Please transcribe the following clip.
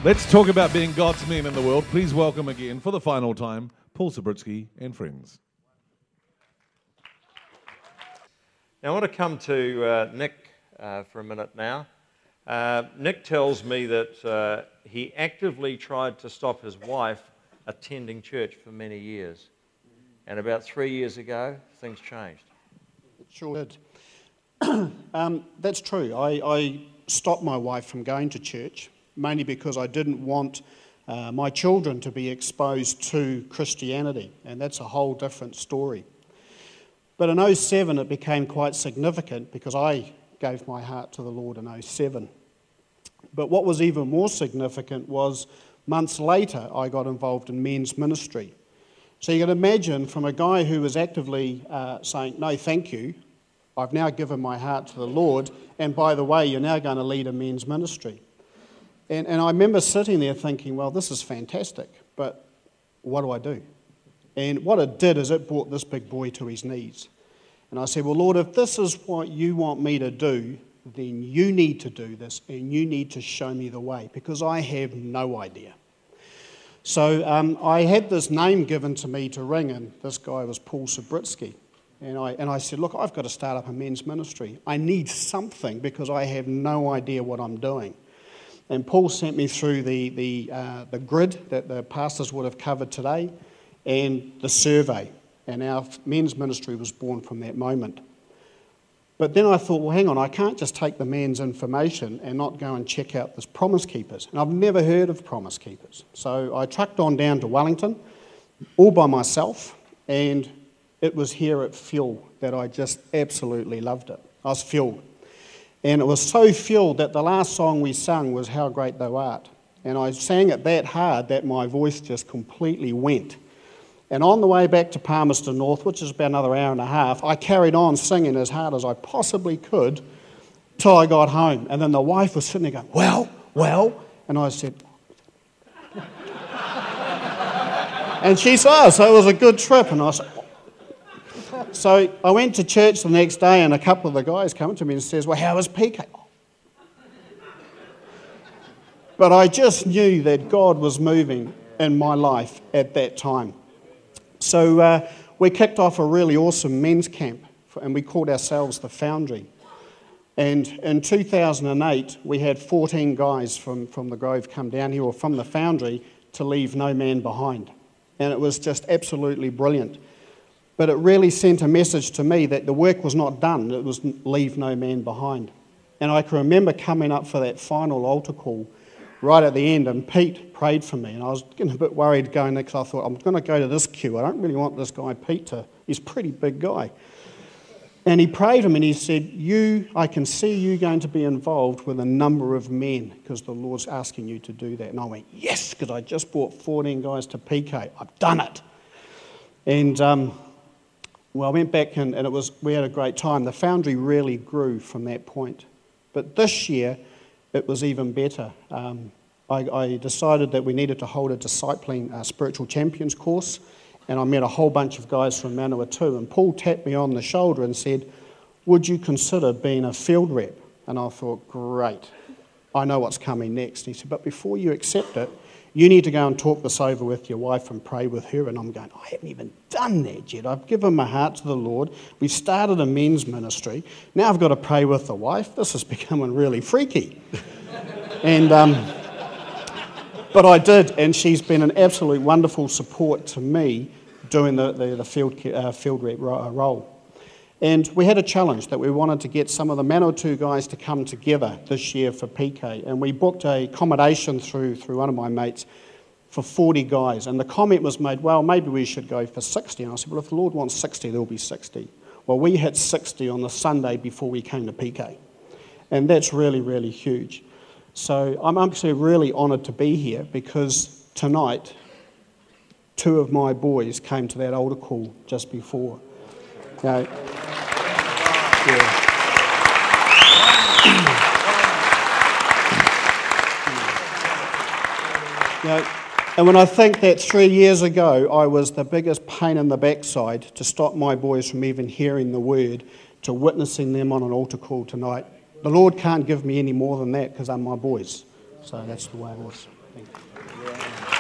Let's talk about being God's men in the world. Please welcome again, for the final time, Paul Sabritsky and friends. Now I want to come to Nick for a minute now. Nick tells me that he actively tried to stop his wife attending church for many years. And about 3 years ago, things changed. It sure did. That's true. I stopped my wife from going to church, mainly because I didn't want my children to be exposed to Christianity, and that's a whole different story. But in 2007, it became quite significant because I gave my heart to the Lord in 2007. But what was even more significant was months later, I got involved in men's ministry. So you can imagine, from a guy who was actively saying, no, thank you, I've now given my heart to the Lord, and by the way, you're now going to lead a men's ministry. And I remember sitting there thinking, well, this is fantastic, but what do I do? And what it did is it brought this big boy to his knees. And I said, well, Lord, if this is what you want me to do, then you need to do this, and you need to show me the way, because I have no idea. So I had this name given to me to ring, and this guy was Paul Sabritsky. And I said, look, I've got to start up a men's ministry. I need something because I have no idea what I'm doing. And Paul sent me through the grid that the pastors would have covered today and the survey. And our men's ministry was born from that moment. But then I thought, well, hang on, I can't just take the man's information and not go and check out this Promise Keepers. And I've never heard of Promise Keepers. So I trucked on down to Wellington, all by myself, and it was here at Fuel that I just absolutely loved it. I was fueled. And it was so fueled that the last song we sung was How Great Thou Art. And I sang it that hard that my voice just completely went. And on the way back to Palmerston North, which is about another hour and a half, I carried on singing as hard as I possibly could till I got home. And then the wife was sitting there going, well, and I said, and she said, so it was a good trip. And I said, so I went to church the next day, and a couple of the guys come to me and says, well, how was PK? But I just knew that God was moving in my life at that time. So we kicked off a really awesome men's camp, and we called ourselves the Foundry. And in 2008, we had 14 guys from the Grove come down here, or from the Foundry, to leave no man behind. And it was just absolutely brilliant. But it really sent a message to me that the work was not done. It was leave no man behind. And I can remember coming up for that final altar call right at the end, and Pete prayed for me. And I was getting a bit worried going there because I thought, I'm going to go to this queue. I don't really want this guy Pete he's a pretty big guy. And he prayed for me and he said, I can see you going to be involved with a number of men because the Lord's asking you to do that. And I went, yes, because I just brought 14 guys to PK. I've done it. And well, I went back and we had a great time. The Foundry really grew from that point. But this year, it was even better. I decided that we needed to hold a discipling spiritual champions course, and I met a whole bunch of guys from Manawatu, and Paul tapped me on the shoulder and said, would you consider being a field rep? And I thought, great, I know what's coming next. And he said, but before you accept it, you need to go and talk this over with your wife and pray with her. And I'm going, I haven't even done that yet. I've given my heart to the Lord. We've started a men's ministry. Now I've got to pray with the wife. This is becoming really freaky. And but I did, and she's been an absolute wonderful support to me doing the field rep role. And we had a challenge that we wanted to get some of the Manawatu guys to come together this year for PK, and we booked a accommodation through one of my mates for 40 guys. And the comment was made, well, maybe we should go for 60. And I said, well, if the Lord wants 60, there'll be 60. Well, we hit 60 on the Sunday before we came to PK, and that's really, really huge. So I'm actually really honoured to be here because tonight 2 of my boys came to that altar call just before. Yeah. And when I think that 3 years ago I was the biggest pain in the backside to stop my boys from even hearing the word, to witnessing them on an altar call tonight, the Lord can't give me any more than that because they're my boys. So that's the way it is. Thank you.